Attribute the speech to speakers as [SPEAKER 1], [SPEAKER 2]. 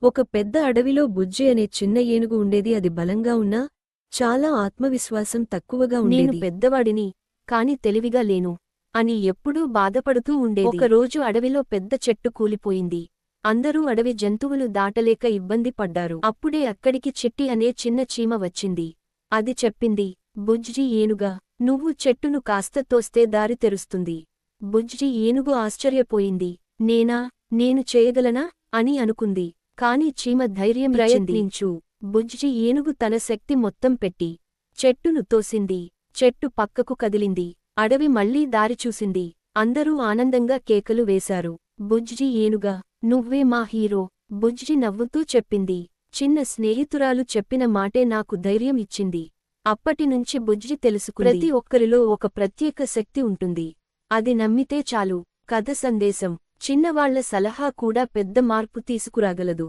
[SPEAKER 1] ఒక పెద్ద అడవిలో బుజ్జి అనే చిన్న ఏనుగు ఉండేది. అది బలంగా ఉన్నా చాలా ఆత్మవిశ్వాసం తక్కువగా
[SPEAKER 2] నేను
[SPEAKER 1] ఉండేది.
[SPEAKER 2] పెద్దవాడిని, కాని తెలివిగా లేను అని ఎప్పుడూ బాధపడుతూ ఉండేది. ఒకరోజు అడవిలో పెద్ద చెట్టు కూలిపోయింది. అందరూ అడవి జంతువులు దాటలేక ఇబ్బంది పడ్డారు. అప్పుడే అక్కడికి చిట్టి అనే చిన్న చీమ వచ్చింది. అది చెప్పింది, బుజ్జి ఏనుగా, నువ్వు చెట్టును కాస్త తోస్తే దారి తెరుస్తుంది. బుజ్జి ఏనుగు ఆశ్చర్యపోయింది. నేనా, నేను చేయగలనా అని అనుకుంది. కాని చీమ ధైర్యం ప్రయత్నించు. బుజ్జి ఏనుగు తన శక్తి మొత్తం పెట్టి చెట్టును తోసింది. చెట్టు పక్కకు కదిలింది. అడవి మళ్లీ దారి చూసింది. అందరూ ఆనందంగా కేకలు వేశారు. బుజ్జి ఏనుగా, నువ్వే మా హీరో. బుజ్జి నవ్వుతూ చెప్పింది. చిన్న స్నేహితురాలు చెప్పిన మాటే నాకు ధైర్యం ఇచ్చింది. అప్పటినుంచి బుజ్జి తెలుసుకుంది, ప్రతి ఒక్కరిలో ఒక ప్రత్యేక శక్తి ఉంటుంది. అది నమ్మితే చాలు. కథ సందేశం: చిన్నవాళ్ల సలహా కూడా పెద్ద మార్పు తీసుకురాగలదు.